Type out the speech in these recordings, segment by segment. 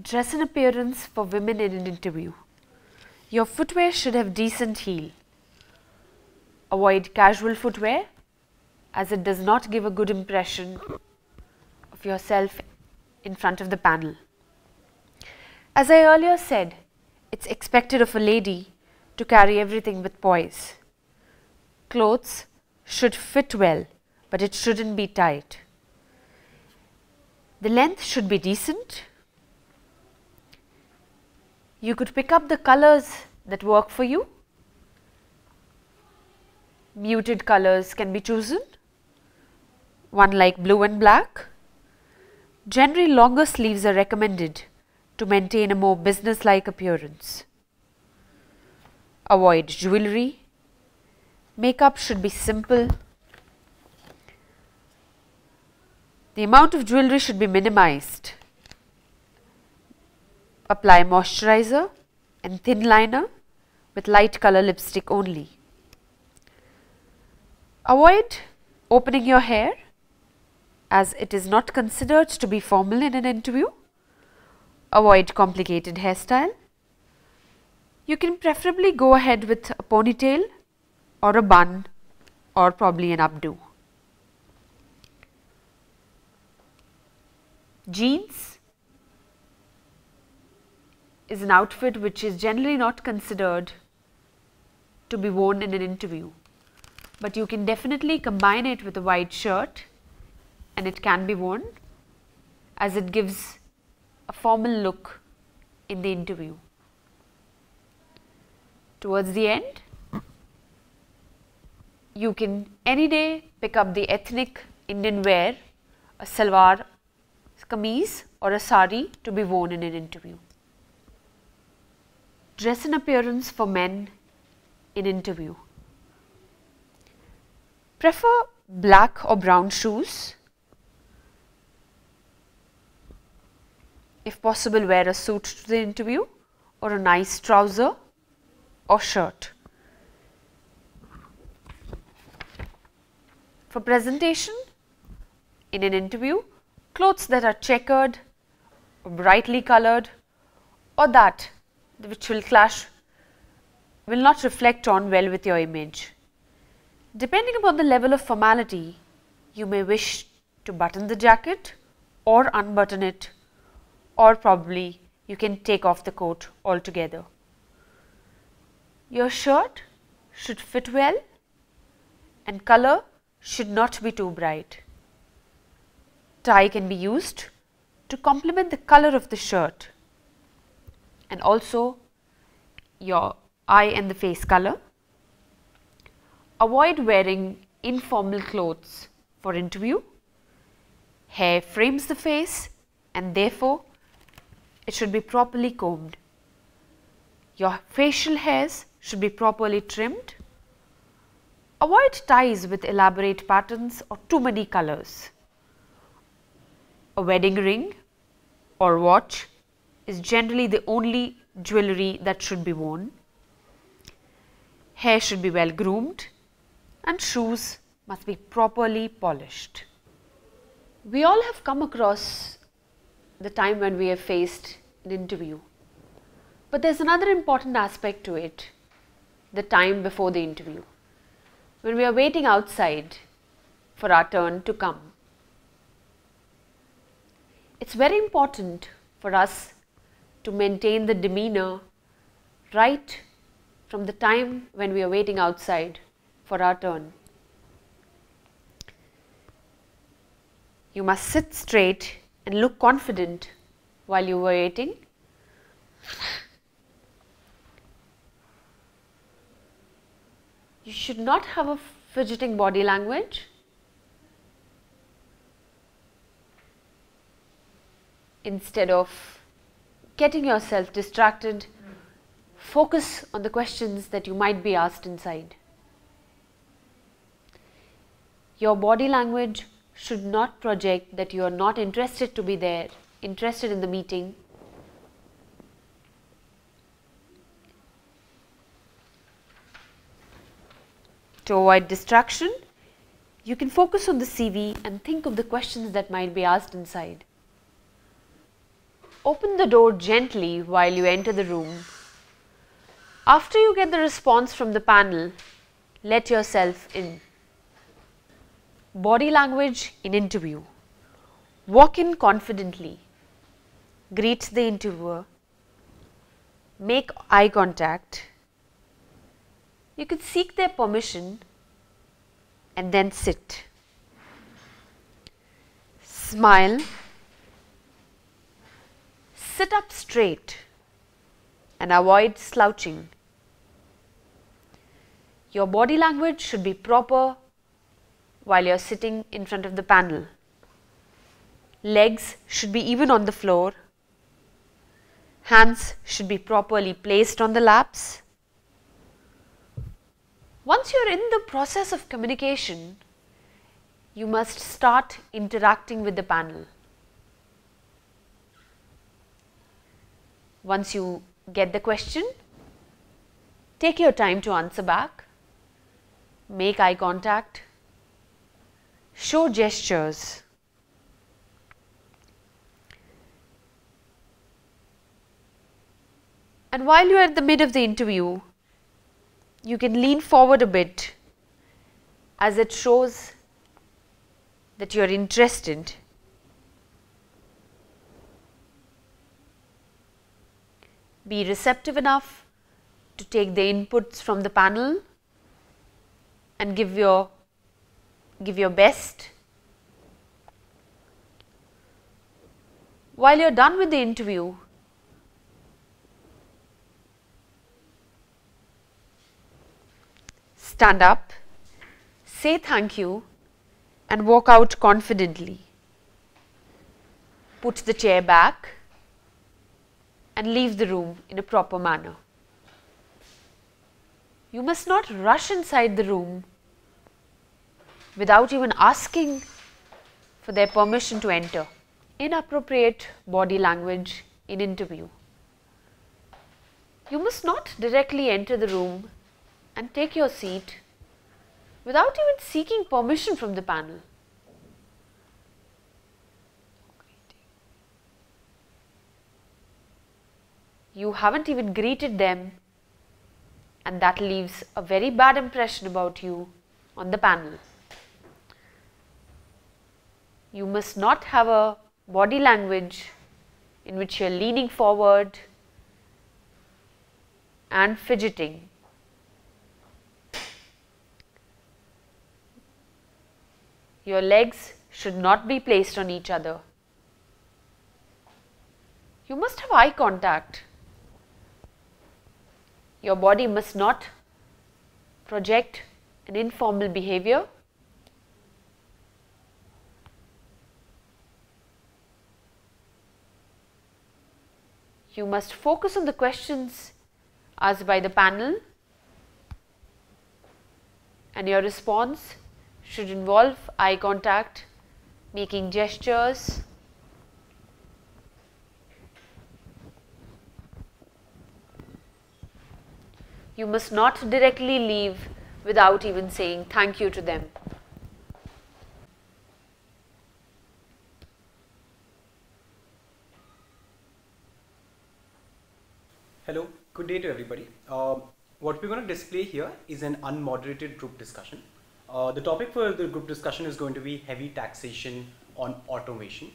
Dress and appearance for women in an interview. Your footwear should have decent heel. Avoid casual footwear as it does not give a good impression of yourself in front of the panel. As I earlier said, it's expected of a lady to carry everything with poise. Clothes should fit well, but it shouldn't be tight. The length should be decent. You could pick up the colors that work for you. Muted colors can be chosen, one like blue and black. Generally, longer sleeves are recommended to maintain a more business-like appearance. Avoid jewelry. Makeup should be simple. The amount of jewelry should be minimized. Apply moisturizer and thin liner with light color lipstick only. Avoid opening your hair as it is not considered to be formal in an interview. Avoid complicated hairstyle. You can preferably go ahead with a ponytail or a bun or probably an updo. Jeans is an outfit which is generally not considered to be worn in an interview, but you can definitely combine it with a white shirt and it can be worn as it gives a formal look in the interview. Towards the end, you can any day pick up the ethnic Indian wear, a salwar kameez or a sari to be worn in an interview. Dress and appearance for men in interview. Prefer black or brown shoes. If possible, wear a suit to the interview or a nice trouser or shirt. For presentation in an interview, clothes that are checkered or brightly colored or that which will not reflect on well with your image. Depending upon the level of formality, you may wish to button the jacket or unbutton it, or probably you can take off the coat altogether. Your shirt should fit well and color should not be too bright. Tie can be used to complement the color of the shirt and also your eye and the face color. Avoid wearing informal clothes for interview. Hair frames the face and therefore it should be properly combed. Your facial hairs should be properly trimmed. Avoid ties with elaborate patterns or too many colors. A wedding ring or watch is generally the only jewelry that should be worn. Hair should be well groomed and shoes must be properly polished. We all have come across the time when we have faced an interview, but there's another important aspect to it, the time before the interview, when we are waiting outside for our turn to come. It's very important for us to maintain the demeanor right from the time when we are waiting outside for our turn. You must sit straight and look confident while you are waiting. You should not have a fidgeting body language. Instead of getting yourself distracted, focus on the questions that you might be asked inside. Your body language should not project that you are not interested to be there, interested in the meeting. To avoid distraction, you can focus on the CV and think of the questions that might be asked inside. Open the door gently while you enter the room. After you get the response from the panel, let yourself in. Body language in interview. Walk in confidently. Greet the interviewer. Make eye contact. You could seek their permission and then sit. Smile. Sit up straight and avoid slouching. Your body language should be proper while you are sitting in front of the panel. Legs should be even on the floor. Hands should be properly placed on the laps. Once you are in the process of communication, you must start interacting with the panel. Once you get the question, take your time to answer back. Make eye contact. Show gestures. And while you are at the mid of the interview, you can lean forward a bit as it shows that you are interested. Be receptive enough to take the inputs from the panel and give your best. While you are done with the interview, stand up, say thank you and walk out confidently. Put the chair back and leave the room in a proper manner. You must not rush inside the room without even asking for their permission to enter. Inappropriate body language in interview. You must not directly enter the room and take your seat without even seeking permission from the panel. You haven't even greeted them, and that leaves a very bad impression about you on the panel. You must not have a body language in which you are leaning forward and fidgeting. Your legs should not be placed on each other. You must have eye contact. Your body must not project an informal behavior. You must focus on the questions asked by the panel, and your response should involve eye contact, making gestures, you must not directly leave without even saying thank you to them. Hello, good day to everybody. What we're going to display here is an unmoderated group discussion. The topic for the group discussion is going to be heavy taxation on automation.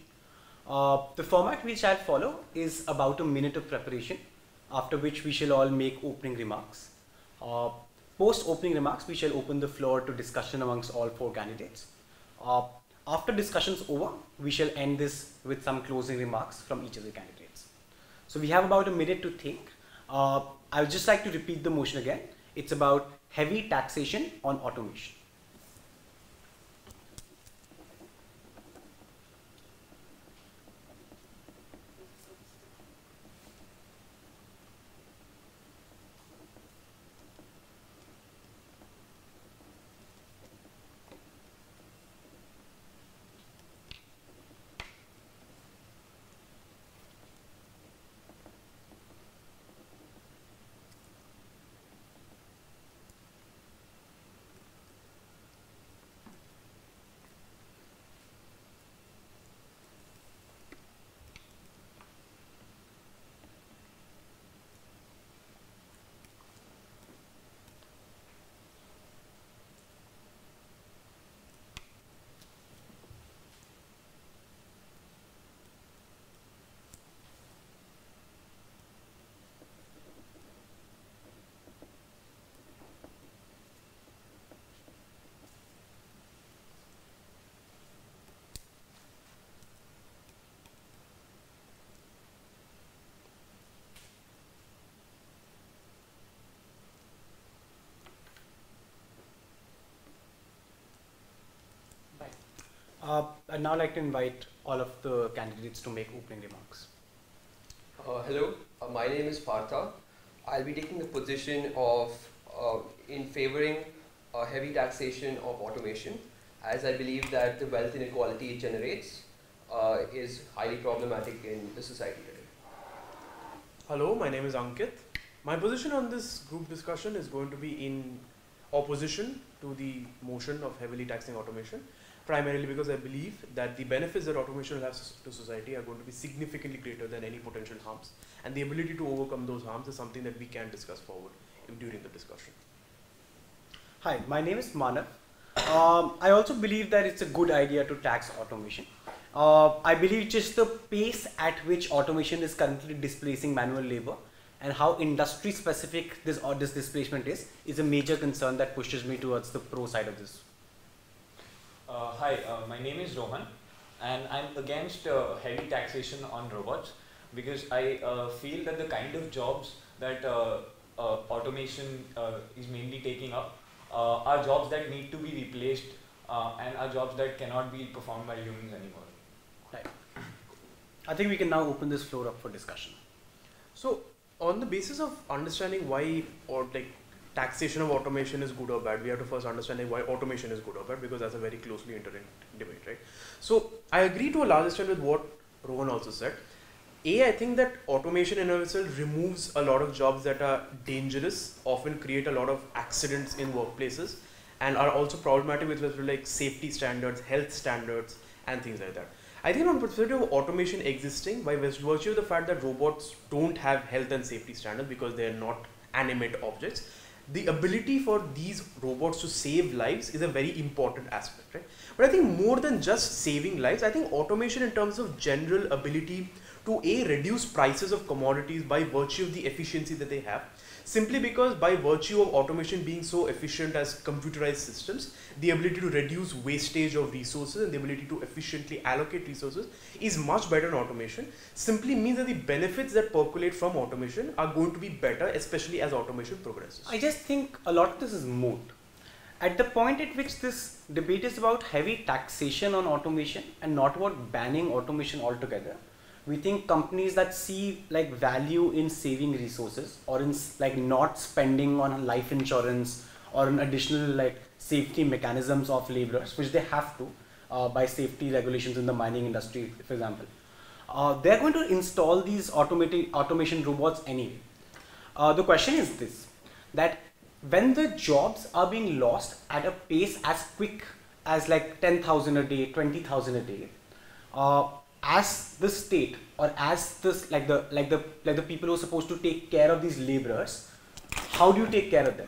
The format we shall follow is about a minute of preparation, after which we shall all make opening remarks. Post opening remarks, we shall open the floor to discussion amongst all four candidates. After discussions over, we shall end this with some closing remarks from each of the candidates. So we have about a minute to think. I would just like to repeat the motion again. It's about heavy taxation on automation. I'd now like to invite all of the candidates to make opening remarks. Hello, my name is Partha. I'll be taking the position of in favoring heavy taxation of automation, as I believe that the wealth inequality it generates is highly problematic in the society today. Hello, my name is Ankit. My position on this group discussion is going to be in opposition to the motion of heavily taxing automation, primarily because I believe that the benefits that automation will have to society are going to be significantly greater than any potential harms, and the ability to overcome those harms is something that we can discuss forward during the discussion. Hi, my name is Manav. I also believe that it's a good idea to tax automation. I believe just the pace at which automation is currently displacing manual labor and how industry specific this displacement is a major concern that pushes me towards the pro side of this. Hi, my name is Rohan, and I'm against heavy taxation on robots because I feel that the kind of jobs that automation is mainly taking up are jobs that need to be replaced and are jobs that cannot be performed by humans anymore. Right. I think we can now open this floor up for discussion. So, on the basis of understanding why taxation of automation is good or bad, we have to first understand why automation is good or bad, because that's a very closely interlinked debate, right? So I agree to a large extent with what Rohan also said. I think that automation in itself removes a lot of jobs that are dangerous, often create a lot of accidents in workplaces, and are also problematic with respect to like safety standards, health standards, and things like that. I think from the perspective of automation existing, by virtue of the fact that robots don't have health and safety standards because they are not animate objects, the ability for these robots to save lives is a very important aspect, right? But I think more than just saving lives, I think automation in terms of general ability to reduce prices of commodities by virtue of the efficiency that they have, simply because by virtue of automation being so efficient as computerized systems, the ability to reduce wastage of resources and the ability to efficiently allocate resources is much better in automation, simply means that the benefits that percolate from automation are going to be better, especially as automation progresses. I just think a lot of this is moot. At the point at which this debate is about heavy taxation on automation and not about banning automation altogether, we think companies that see like value in saving resources or in like not spending on life insurance or on additional like safety mechanisms of laborers, which they have to by safety regulations in the mining industry, for example, they're going to install these automation robots anyway. The question is this, that when the jobs are being lost at a pace as quick as like 10,000 a day, 20,000 a day, as the state or as this like the people who are supposed to take care of these laborers, how do you take care of them?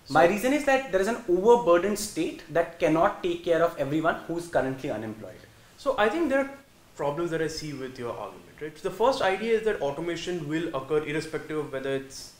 So my reason is that there is an overburdened state that cannot take care of everyone who is currently unemployed. So I think there are problems that I see with your argument, right? So the first idea is that automation will occur irrespective of whether it's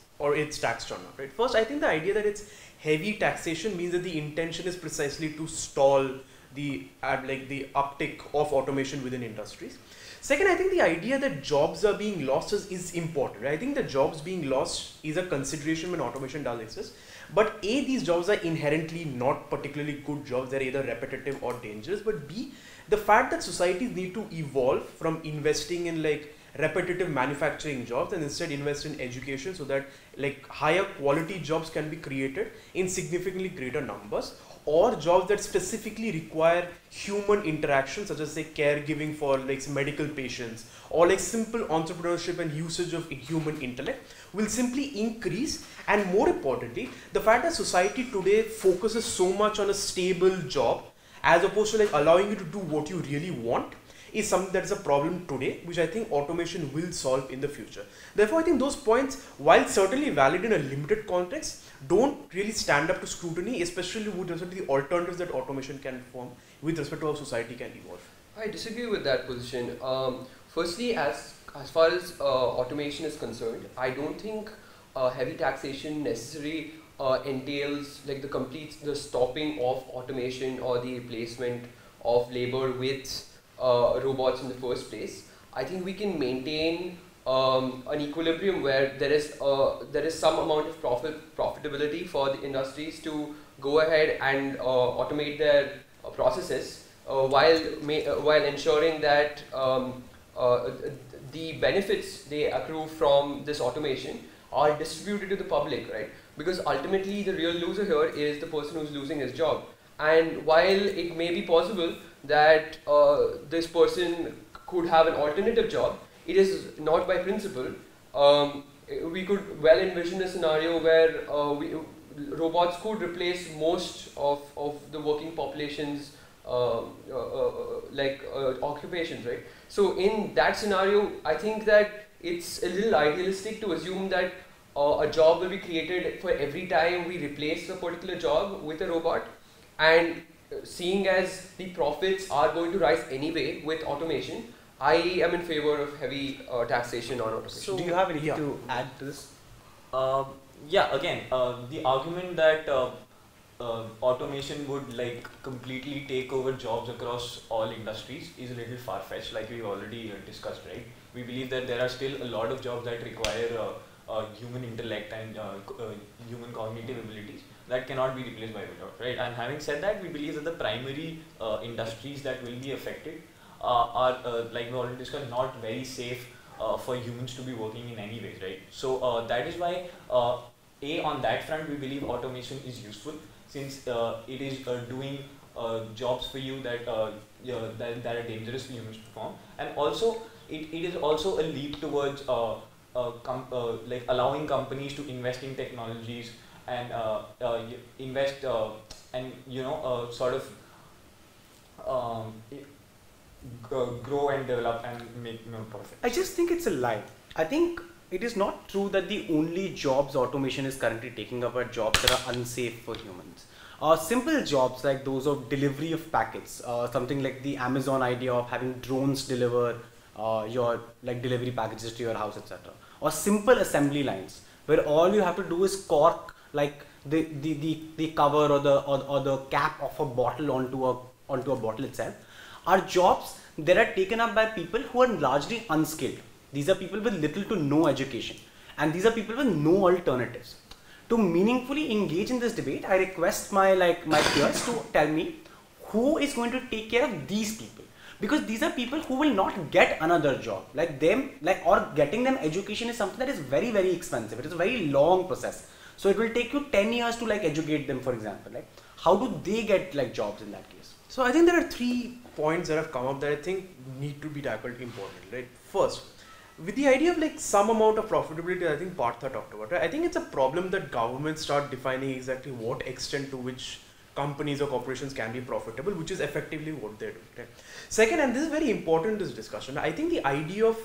taxed or not, right? First, I think the idea that it's heavy taxation means that the intention is precisely to stall the uptick of automation within industries. Second, I think the idea that jobs are being lost is important, right? I think that jobs being lost is a consideration when automation does exist, but these jobs are inherently not particularly good jobs. They're either repetitive or dangerous, but B, the fact that societies need to evolve from investing in like repetitive manufacturing jobs and instead invest in education so that like higher quality jobs can be created in significantly greater numbers, or jobs that specifically require human interaction, such as say caregiving for like medical patients or like simple entrepreneurship and usage of human intellect, will simply increase. And more importantly, the fact that society today focuses so much on a stable job as opposed to like allowing you to do what you really want is something that is a problem today, which I think automation will solve in the future. Therefore, I think those points, while certainly valid in a limited context, don't really stand up to scrutiny, especially with respect to the alternatives that automation can form with respect to how society can evolve. I disagree with that position. Firstly, as far as automation is concerned, I don't think heavy taxation necessarily entails like the stopping of automation or the replacement of labor with robots in the first place. I think we can maintain an equilibrium where there is some amount of profitability for the industries to go ahead and automate their processes while ensuring that the benefits they accrue from this automation are distributed to the public, right? Because ultimately the real loser here is the person who's losing his job. And while it may be possible that this person could have an alternative job, it is not by principle. We could well envision a scenario where robots could replace most of the working population's occupations, right? So in that scenario, I think that it's a little idealistic to assume that a job will be created for every time we replace a particular job with a robot. And seeing as the profits are going to rise anyway with automation, I am in favor of heavy taxation on automation. So do you have anything to add to this? Yeah, again, the argument that automation would like completely take over jobs across all industries is a little far-fetched, like we've already discussed, right? We believe that there are still a lot of jobs that require human intellect and human cognitive abilities that cannot be replaced by robots, right? And having said that, we believe that the primary industries that will be affected are, like we already discussed, not very safe for humans to be working in any ways, right? So that is why, on that front, we believe automation is useful, since it is doing jobs for you that that are dangerous for humans to perform, and also it is also a leap towards like allowing companies to invest in technologies and invest and sort of grow and develop and make more profit. I just think it's a lie. I think it is not true that the only jobs automation is currently taking up are jobs that are unsafe for humans. Simple jobs like those of delivery of packets, something like the Amazon idea of having drones deliver your delivery packages to your house, etc. Or simple assembly lines where all you have to do is cork like the cover or the cap of a bottle onto a bottle itself, are jobs that are taken up by people who are largely unskilled. These are people with little to no education, and these are people with no alternatives. To meaningfully engage in this debate, I request my peers to tell me who is going to take care of these people, because these are people who will not get another job. Or getting them education is something that is very, very expensive. It is a very long process. So it will take you 10 years to educate them, for example. How do they get jobs in that case? So I think there are 3 points that have come up that I think need to be tackled importantly, right? First, with the idea of some amount of profitability, I think Partha talked about, right? I think it's a problem that governments start defining exactly what extent to which companies or corporations can be profitable, which is effectively what they're doing, right? Second, and this is very important in this discussion, I think the idea of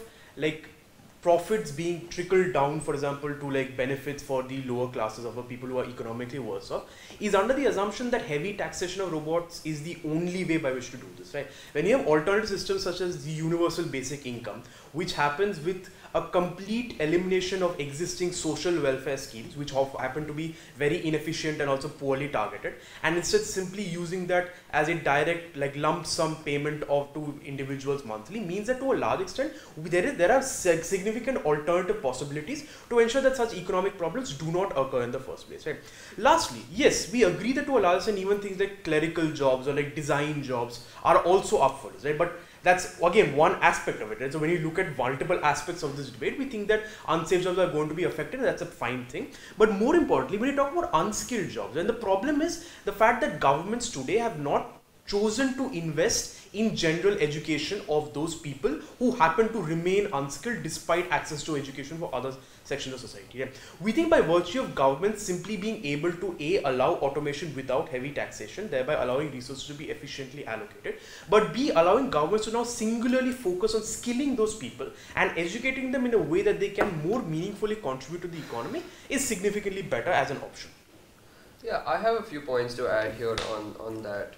profits being trickled down, for example, to benefits for the lower classes of people who are economically worse off, is under the assumption that heavy taxation of robots is the only way by which to do this, right? When you have alternative systems such as the universal basic income, which happens with a complete elimination of existing social welfare schemes, which happen to be very inefficient and also poorly targeted, and instead simply using that as a direct lump sum payment to individuals monthly, means that to a large extent there are significant alternative possibilities to ensure that such economic problems do not occur in the first place, right? Lastly, yes, we agree that to a large extent even things like clerical jobs or design jobs are also up for this, right? But that's again one aspect of it, right? So when you look at multiple aspects of this debate, we think that unsafe jobs are going to be affected, and that's a fine thing. But more importantly, when you talk about unskilled jobs, and the problem is the fact that governments today have not chosen to invest in general education of those people who happen to remain unskilled despite access to education for other sections of society. Yeah. We think by virtue of governments simply being able to A, allow automation without heavy taxation, thereby allowing resources to be efficiently allocated, but B, allowing governments to now singularly focus on skilling those people and educating them in a way that they can more meaningfully contribute to the economy, is significantly better as an option. Yeah, I have a few points to add here on that.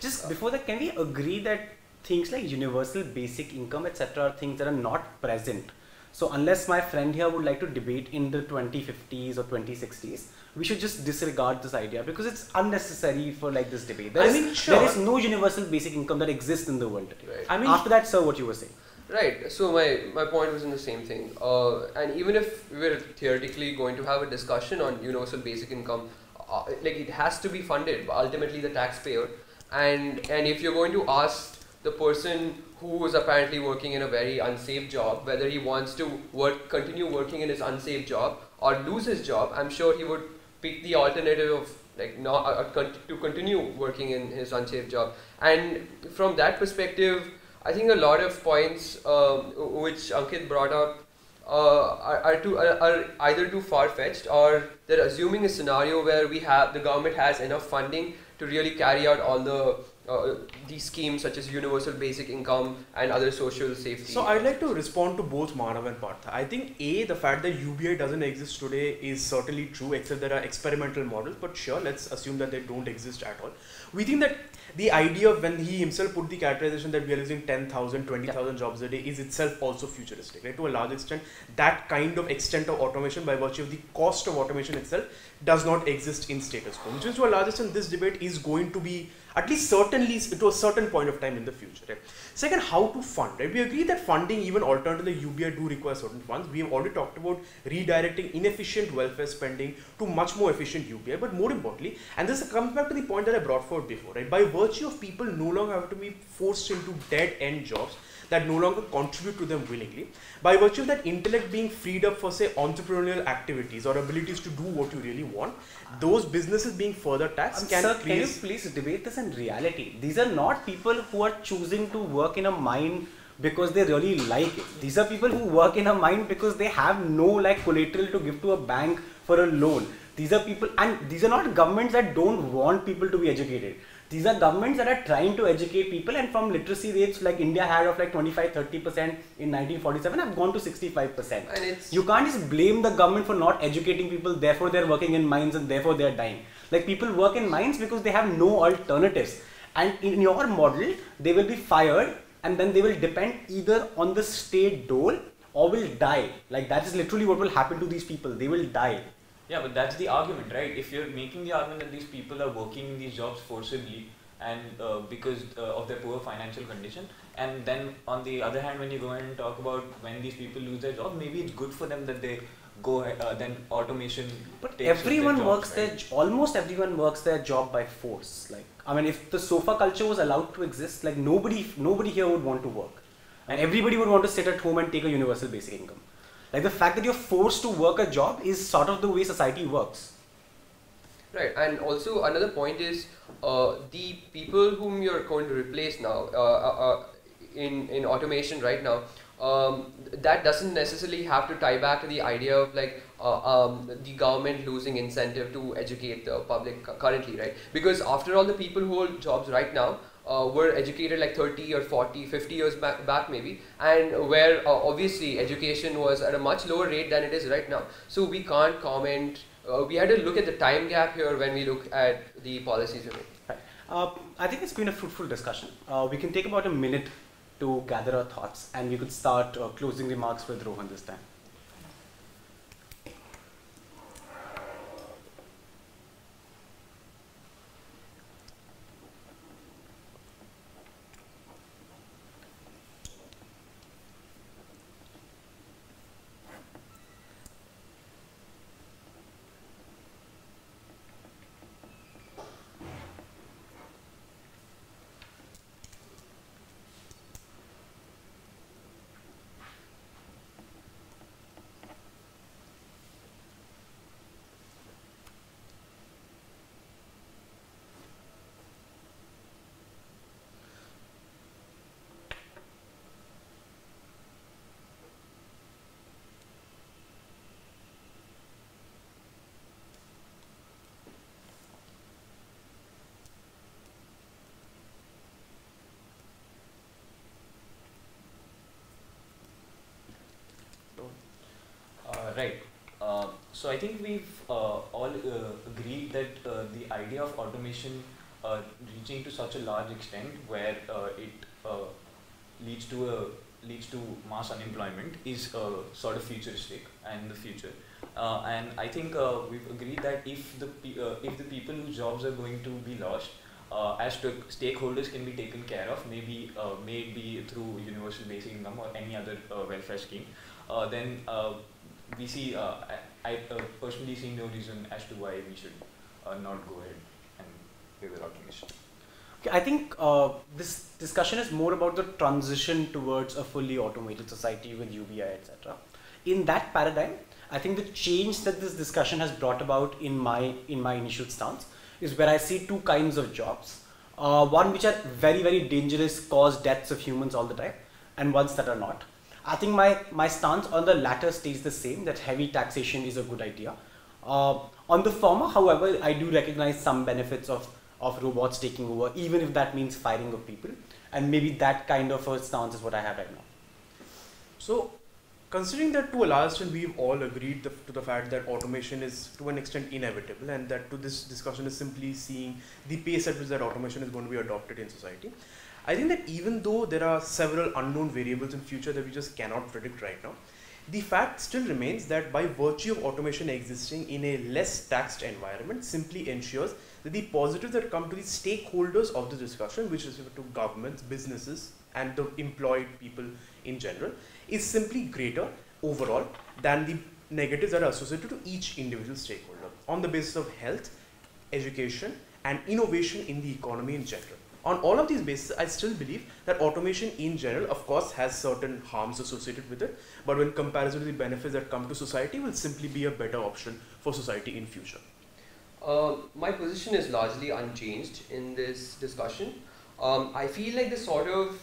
Just before that, can we agree that things like universal basic income, etc., are things that are not present? So unless my friend here would like to debate in the 2050s or 2060s, we should just disregard this idea because it's unnecessary for this debate. There is no universal basic income that exists in the world today. Right. After that, sir, what you were saying? Right. So my point was in the same thing. And even if we were theoretically going to have a discussion on universal basic income, it has to be funded by ultimately the taxpayer. and if you're going to ask the person who is apparently working in a very unsafe job whether he wants to continue working in his unsafe job or lose his job, I'm sure he would pick the alternative of like not to continue working in his unsafe job. And from that perspective, I think a lot of points which Ankit brought up are either too far-fetched, or they're assuming a scenario where the government has enough funding to really carry out all these schemes such as universal basic income and other social safety. So I'd like to respond to both Manav and Partha. I think the fact that UBI doesn't exist today is certainly true, except there are experimental models, but sure, let's assume that they don't exist at all. We think that the idea of when he himself put the characterization that we are losing 10,000, 20,000 jobs a day is itself also futuristic, right? To a large extent, that kind of extent of automation by virtue of the cost of automation itself does not exist in status quo, which is to a large extent this debate is going to be at least certainly to a certain point of time in the future, right? Second, how to fund, right? We agree that funding, even alternate to the UBI, do require certain funds. We have already talked about redirecting inefficient welfare spending to much more efficient UBI, but more importantly, and this comes back to the point that I brought forward before, right? By virtue of people no longer have to be forced into dead-end jobs that no longer contribute to them willingly, by virtue of that intellect being freed up for, say, entrepreneurial activities or abilities to do what you really want, those businesses being further taxed can Sir, create... can you please debate this in reality? These are not people who are choosing to work in a mine because they really like it. These are people who work in a mine because they have no like collateral to give to a bank for a loan. These are people, and these are not governments that don't want people to be educated. These are governments that are trying to educate people, and from literacy rates like India had of like 25-30% in 1947 have gone to 65%. And you can't just blame the government for not educating people, therefore they're working in mines and therefore they're dying. Like people work in mines because they have no alternatives. And in your model, they will be fired and then they will depend either on the state dole or will die. Like that is literally what will happen to these people. They will die. Yeah, but that's the argument, right? If you're making the argument that these people are working in these jobs forcibly and because of their poor financial condition, and then on the other hand, when you go and talk about when these people lose their job, maybe it's good for them that they go then automation. But takes everyone their works jobs, right? almost everyone works their job by force. Like I mean, if the sofa culture was allowed to exist, like nobody here would want to work, and everybody would want to sit at home and take a universal basic income. Like the fact that you're forced to work a job is sort of the way society works. Right, and also another point is the people whom you're going to replace now in automation right now, that doesn't necessarily have to tie back to the idea of like the government losing incentive to educate the public currently, right? Because after all, the people who hold jobs right now were educated like 30 or 40, 50 years back maybe, and where obviously education was at a much lower rate than it is right now. So we can't comment. We had to look at the time gap here when we look at the policies we make. Right. I think it's been a fruitful discussion. We can take about a minute to gather our thoughts, and we could start closing remarks with Rohan this time. Right. So I think we've all agreed that the idea of automation reaching to such a large extent where it leads to mass unemployment is sort of futuristic and in the future. And I think we've agreed that if the people whose jobs are going to be lost, as stakeholders can be taken care of, maybe through universal basic income or any other welfare scheme, then we see, I personally see no reason as to why we should not go ahead and favor automation. I think this discussion is more about the transition towards a fully automated society with UBI, etc. In that paradigm, I think the change that this discussion has brought about in my initial stance is where I see two kinds of jobs. One which are very, very dangerous, cause deaths of humans all the time, and ones that are not. I think my stance on the latter stays the same, that heavy taxation is a good idea. On the former, however, I do recognize some benefits of robots taking over, even if that means firing of people. And maybe that kind of a stance is what I have right now. So, considering that to a large extent we've all agreed to the fact that automation is to an extent inevitable, and that to this discussion is simply seeing the pace at which that automation is going to be adopted in society, I think that even though there are several unknown variables in future that we just cannot predict right now, the fact still remains that by virtue of automation existing in a less taxed environment simply ensures that the positives that come to the stakeholders of the discussion, which is to governments, businesses, and the employed people in general, is simply greater overall than the negatives that are associated to each individual stakeholder on the basis of health, education, and innovation in the economy in general. On all of these bases, I still believe that automation in general, of course, has certain harms associated with it, but when comparison to the benefits that come to society, will simply be a better option for society in future. My position is largely unchanged in this discussion. I feel like the sort of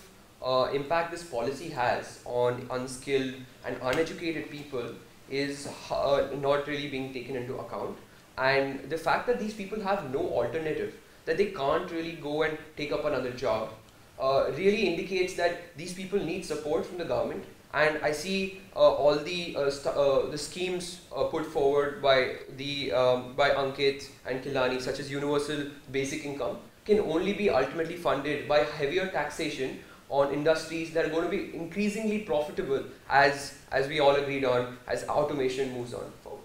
impact this policy has on unskilled and uneducated people is not really being taken into account. And the fact that these people have no alternative, that they can't really go and take up another job, really indicates that these people need support from the government. And I see all the schemes put forward by Ankit and Kilani, such as universal basic income, can only be ultimately funded by heavier taxation on industries that are going to be increasingly profitable, as we all agreed on, as automation moves on forward.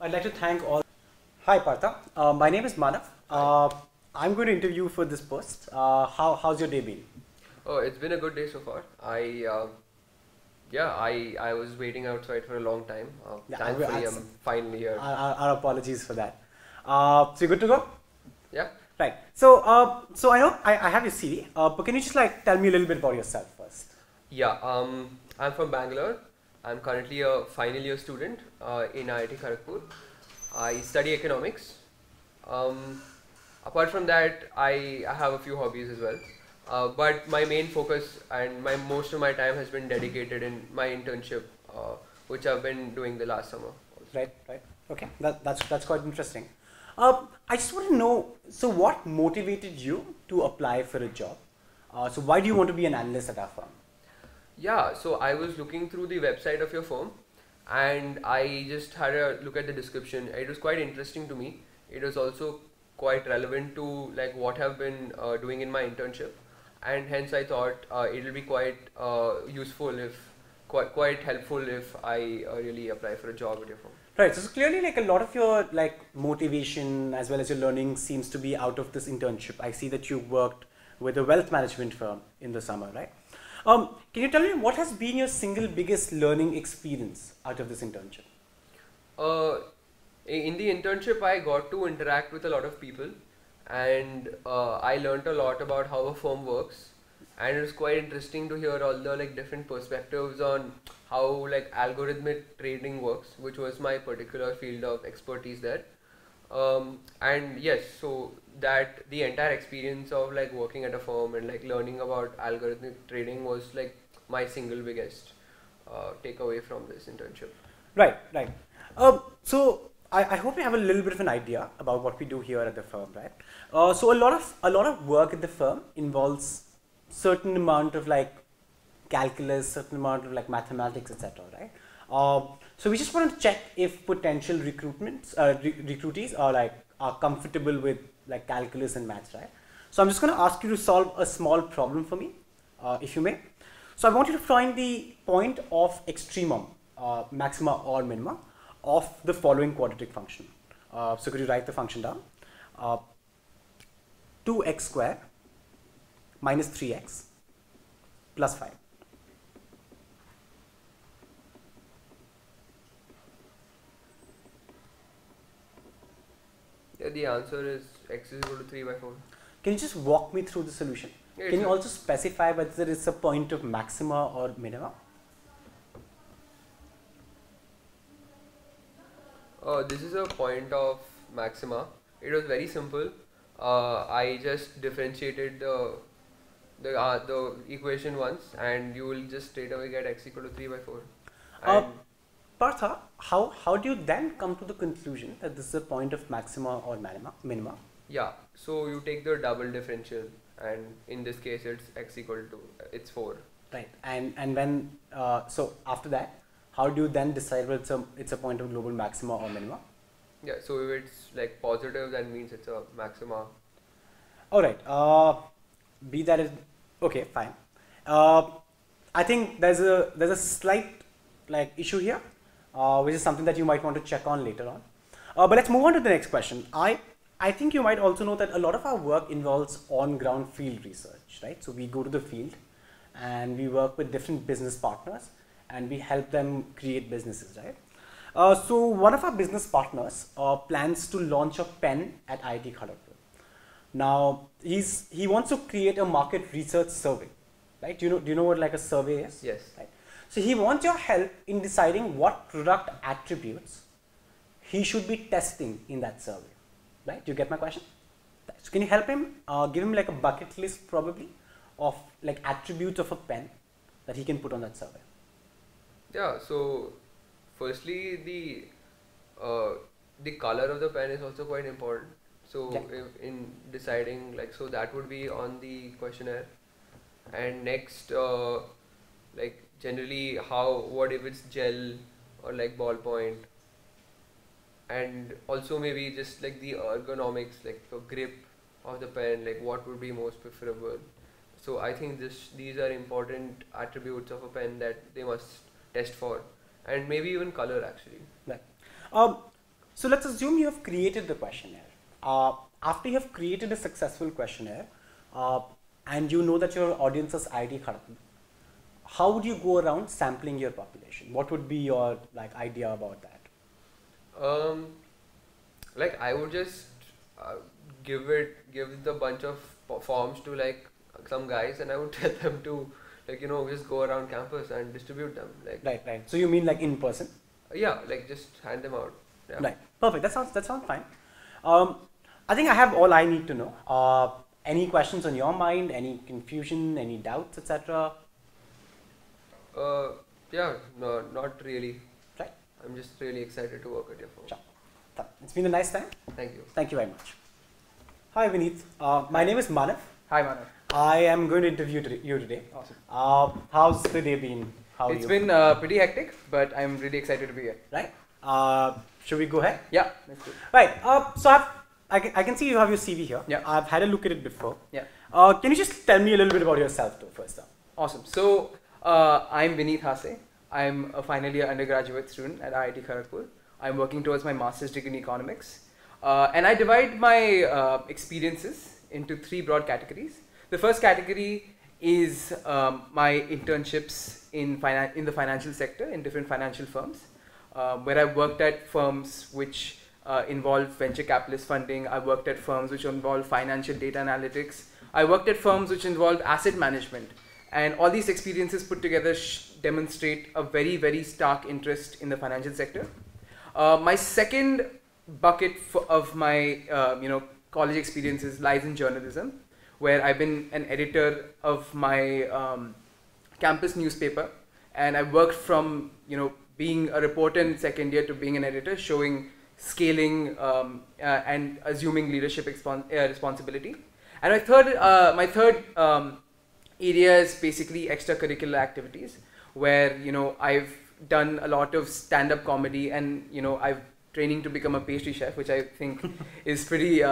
I'd like to thank all. Hi Partha, my name is Manav. I'm going to interview for this post. How's your day been? Oh, it's been a good day so far. I was waiting outside for a long time. Thankfully, I'm finally here. Our apologies for that. So you're good to go? Yeah. Right. So I know I have your CV, but can you just tell me a little bit about yourself first? Yeah. I'm from Bangalore. I'm currently a final year student in IIT Kharagpur. I study economics. Apart from that, I have a few hobbies as well. But my main focus and most of my time has been dedicated in my internship, which I've been doing the last summer. Right. Okay, that's quite interesting. I just want to know, so what motivated you to apply for a job? So why do you want to be an analyst at our firm? Yeah, so I was looking through the website of your firm, and I just had a look at the description. It was quite interesting to me. It was also quite relevant to what I've been doing in my internship, and hence I thought it will be quite useful, quite helpful if I really apply for a job at your firm. Right. So clearly, a lot of your motivation as well as your learning seems to be out of this internship. I see that you worked with a wealth management firm in the summer, right? Can you tell me what has been your single biggest learning experience out of this internship? In the internship, I got to interact with a lot of people, and I learned a lot about how a firm works. And it was quite interesting to hear all the different perspectives on how algorithmic trading works, which was my particular field of expertise there. And yes, so that the entire experience of working at a firm and learning about algorithmic trading was my single biggest takeaway from this internship. Right. So I hope you have a little bit of an idea about what we do here at the firm, right? So a lot of work at the firm involves certain amount of calculus, certain amount of mathematics, etc. Right? So we just want to check if potential recruitees are comfortable with calculus and maths, right? So I'm just going to ask you to solve a small problem for me, if you may. So I want you to find the point of extremum, maxima or minima, of the following quadratic function. So could you write the function down? 2x square minus 3x plus 5. Yeah, the answer is x is equal to 3 by 4. Can you just walk me through the solution? Yeah, Can you also specify whether it's a point of maxima or minima? This is a point of maxima. It was very simple. I just differentiated the equation once, and you will just straight away get x equal to 3 by 4. And Partha, how do you then come to the conclusion that this is a point of maxima or minima? yeah, so you take the double differential, and in this case it's x equal to, it's 4. Right. And when so after that, how do you then decide whether it's a point of global maxima or minima? Yeah, so if it's like positive, that means it's a maxima. All right. Be that is okay. Fine. I think there's a slight like issue here, which is something that you might want to check on later on. But let's move on to the next question. I think you might also know that a lot of our work involves on-ground field research, right? So we go to the field and we work with different business partners and we help them create businesses, right? So one of our business partners plans to launch a pen at IIT Kharagpur. Now he wants to create a market research survey, right? Do you know what like a survey is? Yes. Right. So he wants your help in deciding what product attributes he should be testing in that survey. Right? Do you get my question? So can you help him? Give him like a bucket list probably of like attributes of a pen that he can put on that survey. Yeah, so firstly the color of the pen is also quite important. So Yeah. if in deciding, like, so that would be on the questionnaire. And next, like generally what if it's gel or like ballpoint, and also maybe just like the ergonomics, like the grip of the pen, like what would be most preferable. So I think these are important attributes of a pen that they must test for, and maybe even color actually. Right. So let's assume you have created the questionnaire. After you have created a successful questionnaire, and you know that your audience is IIT Kharagpur, how would you go around sampling your population? What would be your like idea about that? Like I would just give the bunch of forms to like some guys, and I would tell them to like just go around campus and distribute them. Like Right. So you mean like in person? yeah, like just hand them out. Yeah. Right. Perfect. That sounds fine. I think I have all I need to know. Any questions on your mind? Any confusion? Any doubts, etc.? Yeah, no, not really. Right. I'm just really excited to work at your firm. Sure. It's been a nice time. Thank you. Thank you very much. Hi, Vineet. My name is Manav. Hi, Manav. I am going to interview you today. Awesome. How's the day been? How are It's you? been pretty hectic, but I'm really excited to be here. Right. Should we go ahead? Yeah, let's do it. Right. So I can see you have your CV here. Yeah. I've had a look at it before. Yeah. Can you just tell me a little bit about yourself, though, first up? Awesome. So, I'm Vineet Hase. I'm a final year undergraduate student at IIT Kharagpur. I'm working towards my master's degree in economics. And I divide my experiences into 3 broad categories. The first category is my internships in the financial sector, in different financial firms, where I've worked at firms which involve venture capitalist funding. I worked at firms which involve financial data analytics. I worked at firms which involve asset management. And all these experiences put together demonstrate a very, very stark interest in the financial sector. My second bucket of my college experiences lies in journalism, where I've been an editor of my campus newspaper, and I worked from being a reporter in second year to being an editor, showing scaling and assuming leadership responsibility. And my third area is basically extracurricular activities, where I've done a lot of stand-up comedy, and I've training to become a pastry chef, which I think is pretty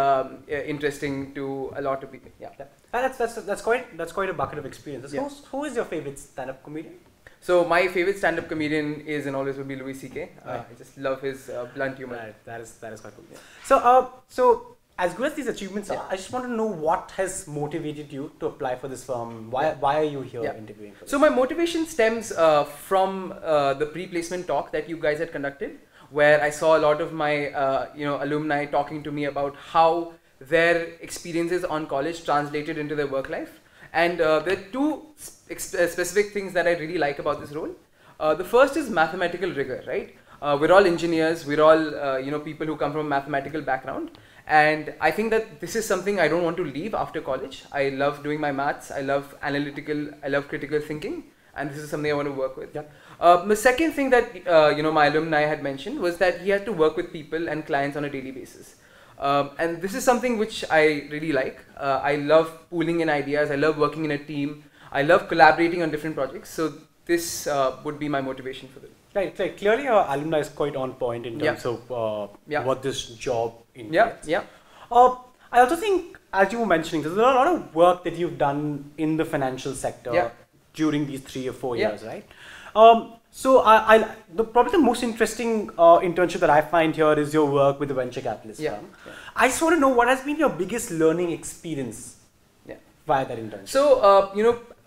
interesting to a lot of people. Yeah. That's quite a bucket of experiences. Yeah. Who is your favorite stand-up comedian? So my favorite stand-up comedian is and always will be Louis C.K. Right. I just love his blunt humor. Right. That is quite cool. Yeah. So as good as these achievements are, I just want to know what has motivated you to apply for this firm. Why are you here interviewing for this? So my motivation stems from the pre-placement talk that you guys had conducted, where I saw a lot of my alumni talking to me about how their experiences on college translated into their work life. And there are two specific things that I really like about this role. The first is mathematical rigor, right? We're all engineers, we're all people who come from a mathematical background. And I think that this is something I don't want to leave after college. I love doing my maths, I love analytical, I love critical thinking, and this is something I want to work with. Yeah. The second thing that my alumni had mentioned was that he had to work with people and clients on a daily basis. And this is something which I really like. I love pooling in ideas, I love working in a team, I love collaborating on different projects. So this would be my motivation for this. Right, clearly our alumni is quite on point in terms of what this job entails. I also think, as you were mentioning, there's a lot of work that you've done in the financial sector during these 3 or 4 years, right? So probably the most interesting internship that I find here is your work with the venture capitalist firm. I just want to know, what has been your biggest learning experience via that internship? So,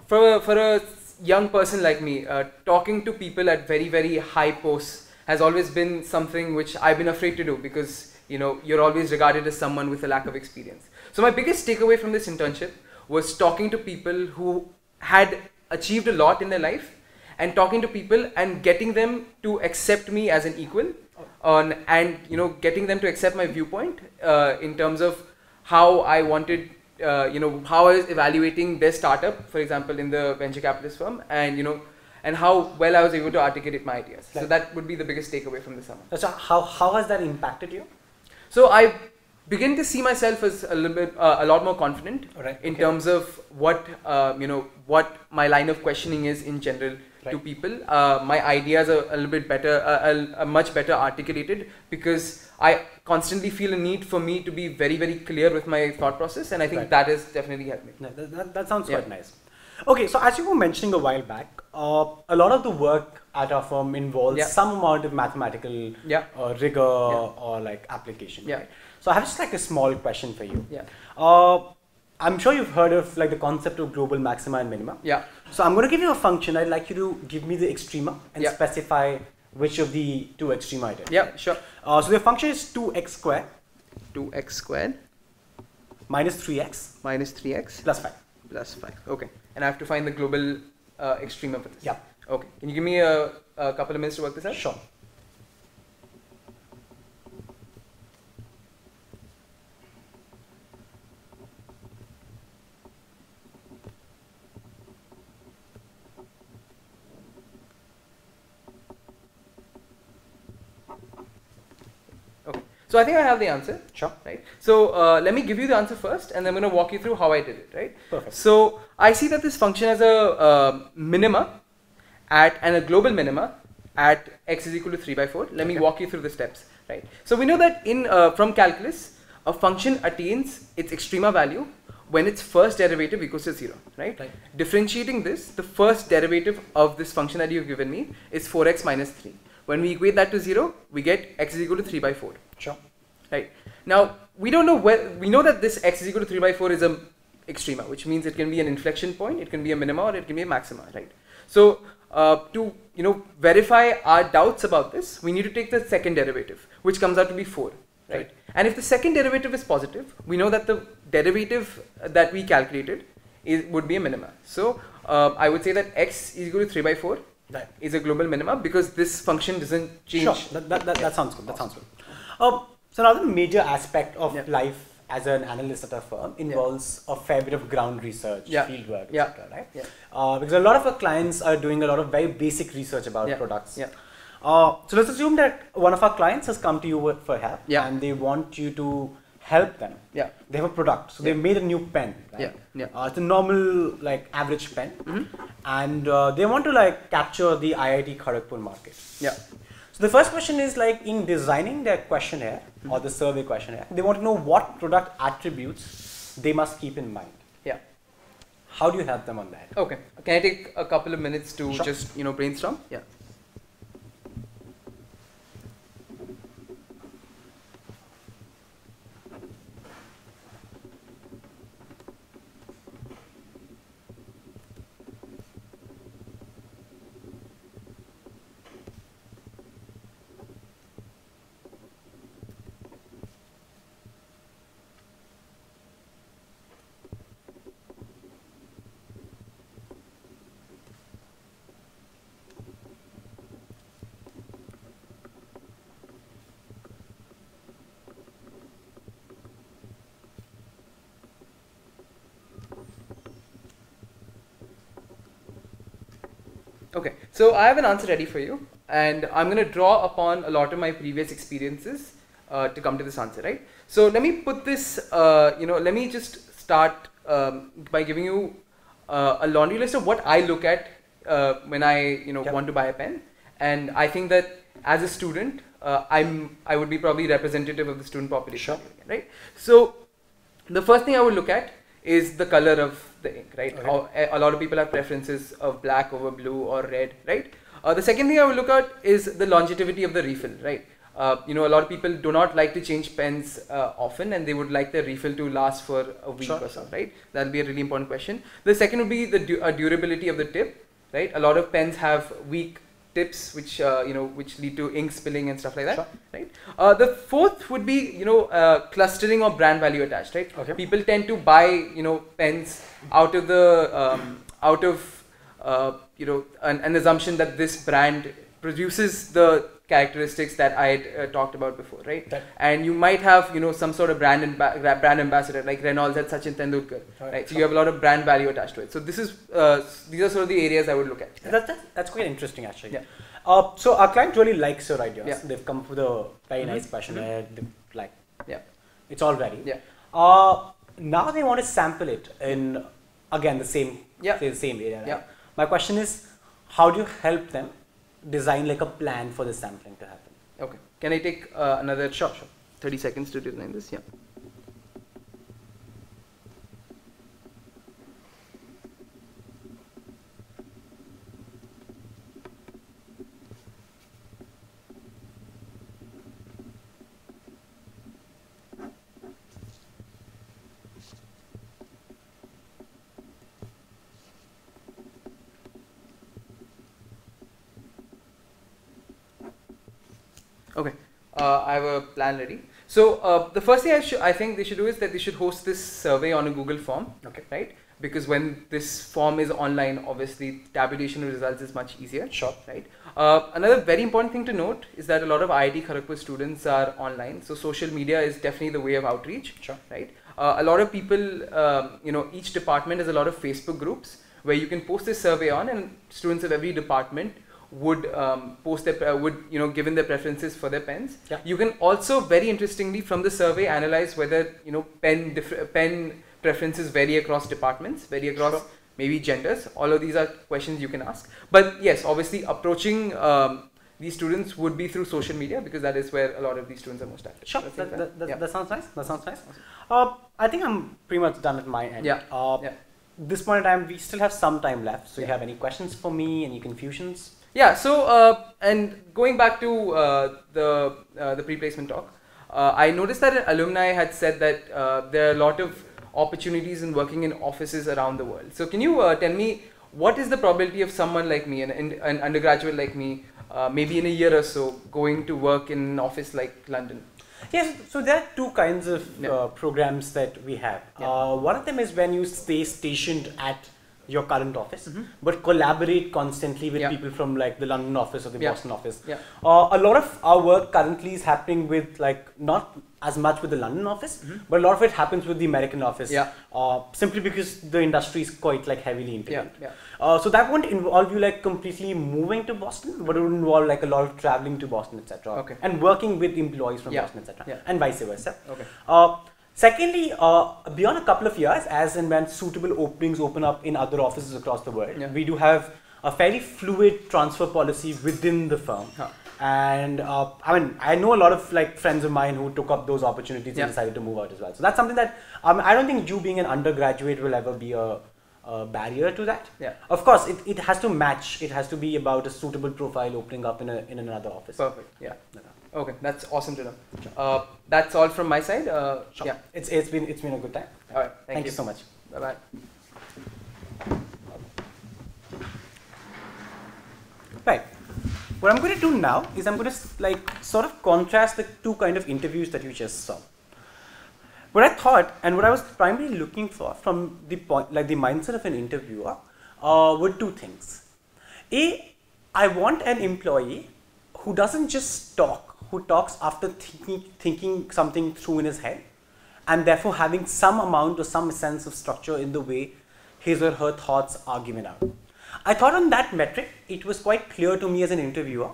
for a young person like me, talking to people at very, very high posts has always been something which I've been afraid to do, because you're always regarded as someone with a lack of experience. So my biggest takeaway from this internship was talking to people who had achieved a lot in their life, and talking to people and getting them to accept me as an equal, and getting them to accept my viewpoint in terms of how I wanted, how I was evaluating their startup, for example, in the venture capitalist firm, and how well I was able to articulate my ideas. So that would be the biggest takeaway from the summer. So how has that impacted you? So I begin to see myself as a little bit, a lot more confident in terms of what what my line of questioning is in general to people. My ideas are a little bit better, much better articulated, because I constantly feel a need for me to be very, very clear with my thought process, and I think that has definitely helped me. That sounds quite nice. Okay, so as you were mentioning a while back, a lot of the work at our firm involves some amount of mathematical rigor or like application. Right? So I have just like a small question for you. I'm sure you've heard of like the concept of global maxima and minima. So I'm going to give you a function. I'd like you to give me the extrema and specify which of the two extrema it is. Sure. So the function is 2x squared. 2x squared minus 3x. minus 3x plus 5. plus 5. Okay. And I have to find the global extrema for this. Yeah. Okay. Can you give me a couple of minutes to work this out? Sure. So I think I have the answer. Sure. Right. So let me give you the answer first, and then I'm going to walk you through how I did it. Right. Perfect. So I see that this function has a minima and a global minima at x is equal to 3 by 4. Let me walk you through the steps. Right. So we know that from calculus, a function attains its extrema value when its first derivative equals to 0. Right. Differentiating this, the first derivative of this function that you've given me is 4x minus 3. When we equate that to 0, we get x is equal to 3 by 4. Sure. Right. Now, we don't know we know that this x is equal to 3 by 4 is a extrema, which means it can be an inflection point, it can be a minima, or it can be a maxima, right? So, to verify our doubts about this, we need to take the second derivative, which comes out to be 4, right? And if the second derivative is positive, we know that the derivative that we calculated would be a minima. So, I would say that x is equal to 3 by 4 is a global minima, because this function doesn't change. Sure, that sounds good. That sounds good. So another major aspect of life as an analyst at a firm involves a fair bit of ground research, field work, etc. Right? Because a lot of our clients are doing a lot of very basic research about products. So let's assume that one of our clients has come to you for help, and they want you to help them. They have a product, so they've made a new pen. Right? It's a normal, like average pen, and they want to like capture the IIT Kharagpur market. So the first question is like, in designing their questionnaire or the survey questionnaire, they want to know what product attributes they must keep in mind. How do you help them on that? Okay. Can I take a couple of minutes to just brainstorm? Okay, so I have an answer ready for you, and I'm going to draw upon a lot of my previous experiences to come to this answer, right? So let me put this, let me just start by giving you a laundry list of what I look at when I, want to buy a pen, and I think that as a student, I would be probably representative of the student population, right? So the first thing I would look at is the color of the ink, right? Okay. A lot of people have preferences of black over blue or red, right? The second thing I would look at is the longevity of the refill, right? A lot of people do not like to change pens often, and they would like the refill to last for a week or so, right? That will be a really important question. The second would be the durability of the tip, right? A lot of pens have weak tips which which lead to ink spilling and stuff like that, right? The fourth would be clustering or brand value attached, right? Okay. People tend to buy pens out of the an assumption that this brand produces the characteristics that I had talked about before, right? And you might have some sort of brand ambassador, like Reynolds had Sachin Tendulkar, right? So you have a lot of brand value attached to it. So this is these are sort of the areas I would look at. That's quite interesting, actually. Yeah. So our client really likes your ideas. Yeah. They've come up with a very nice questionnaire. Yeah. It's all ready. Yeah. Now they want to sample it in again the same area. Right? Yeah. My question is, how do you help them design like a plan for the sampling to happen? Okay. Can I take another 30 seconds to design this? Yeah. Okay, I have a plan ready. So the first thing I think they should do is that they should host this survey on a Google form, okay, right? Because when this form is online, obviously tabulation of results is much easier, right? Another very important thing to note is that a lot of IIT Kharagpur students are online, so social media is definitely the way of outreach, right? A lot of people, each department has a lot of Facebook groups where you can post this survey on, and students of every department would post their given their preferences for their pens. Yeah. You can also very interestingly from the survey analyze whether pen preferences vary across departments, vary across maybe genders. All of these are questions you can ask. But yes, obviously approaching these students would be through social media, because that is where a lot of these students are most active. Sure, that sounds nice. That sounds nice. Awesome. I think I'm pretty much done at my end. This point in time, we still have some time left. So you have any questions for me? Any confusions? Yeah, so and going back to the pre-placement talk, I noticed that an alumni had said that there are a lot of opportunities in working in offices around the world. So can you tell me what is the probability of someone like me, an undergraduate like me, maybe in a year or so, going to work in an office like London? Yes, so there are two kinds of programs that we have. One of them is when you stay stationed at your current office, but collaborate constantly with people from like the London office or the Boston office. A lot of our work currently is happening with not as much with the London office, but a lot of it happens with the American office. Simply because the industry is quite heavily integrated. So that won't involve you completely moving to Boston, but it would involve a lot of traveling to Boston, etc. And working with employees from Boston, etc. And vice versa. Secondly, beyond a couple of years, as and when suitable openings open up in other offices across the world, we do have a fairly fluid transfer policy within the firm. And I know a lot of friends of mine who took up those opportunities and decided to move out as well. So that's something that I don't think you being an undergraduate will ever be a barrier to that. Of course, it has to match. It has to be about a suitable profile opening up in another office. Perfect. Okay, that's awesome to know. That's all from my side. It's been a good time. All right, thank you so much. Bye bye. Right. What I'm going to do now is I'm going to sort of contrast the two kind of interviews that you just saw. What I thought and what I was primarily looking for from the point, the mindset of an interviewer, were two things. I want an employee who doesn't just talk, who talks after thinking something through in his head, and therefore having some amount or some sense of structure in the way his or her thoughts are given out. I thought on that metric, it was quite clear to me as an interviewer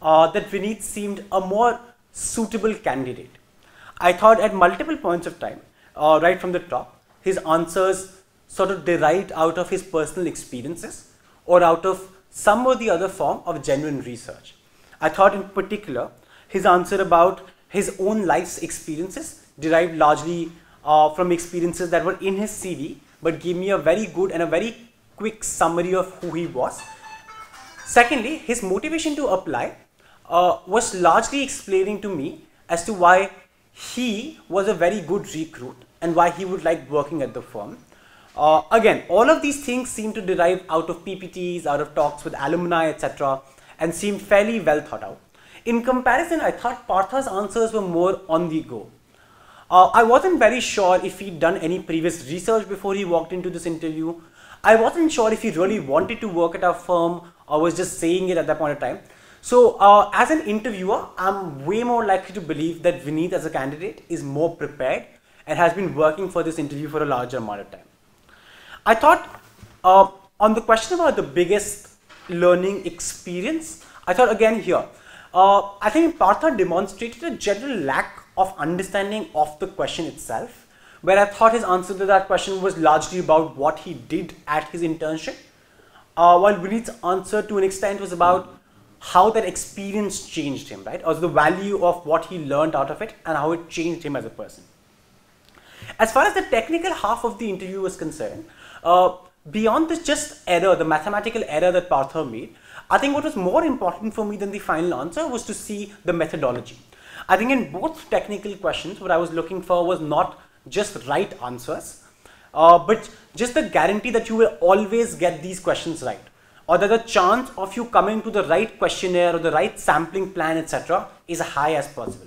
that Vineet seemed a more suitable candidate. I thought at multiple points of time, right from the top, his answers sort of derived out of his personal experiences or out of some or the other form of genuine research. I thought in particular, his answer about his own life's experiences derived largely from experiences that were in his CV, but gave me a very good and a very quick summary of who he was. Secondly, his motivation to apply was largely explaining to me as to why he was a very good recruit and why he would like working at the firm. Again, all of these things seem to derive out of PPTs, out of talks with alumni, etc., and seemed fairly well thought out. In comparison, I thought Partha's answers were more on the go. I wasn't very sure if he'd done any previous research before he walked into this interview. I wasn't sure if he really wanted to work at our firm or was just saying it at that point of time. So as an interviewer, I'm way more likely to believe that Vineet as a candidate is more prepared and has been working for this interview for a larger amount of time. I thought on the question about the biggest learning experience, I thought again here, I think Partha demonstrated a general lack of understanding of the question itself, where I thought his answer to that question was largely about what he did at his internship, while Vineet's answer to an extent was about how that experience changed him, right? Or the value of what he learned out of it and how it changed him as a person. As far as the technical half of the interview was concerned, beyond this just error, the mathematical error that Partha made, I think what was more important for me than the final answer was to see the methodology. I think in both technical questions, what I was looking for was not just right answers, but just the guarantee that you will always get these questions right, or that the chance of you coming to the right questionnaire or the right sampling plan, etc., is as high as possible.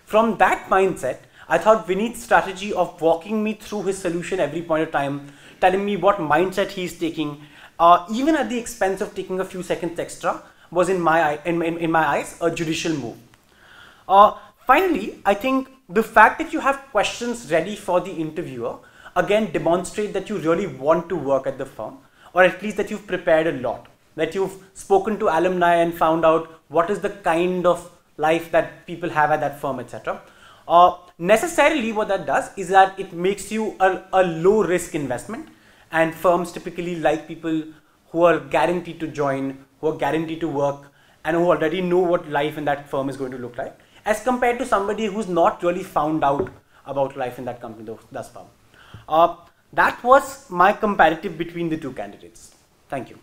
From that mindset, I thought Vineet's strategy of walking me through his solution every point of time, telling me what mindset he's taking, even at the expense of taking a few seconds extra, was in my eyes a judicial move. Finally, I think the fact that you have questions ready for the interviewer again demonstrate that you really want to work at the firm, or at least that you've prepared a lot, that you've spoken to alumni and found out what is the kind of life that people have at that firm, etc. Necessarily what that does is that it makes you a low risk investment, and firms typically like people who are guaranteed to join, who are guaranteed to work, and who already know what life in that firm is going to look like, as compared to somebody who's not really found out about life in that company thus far. That was my comparative between the two candidates. Thank you.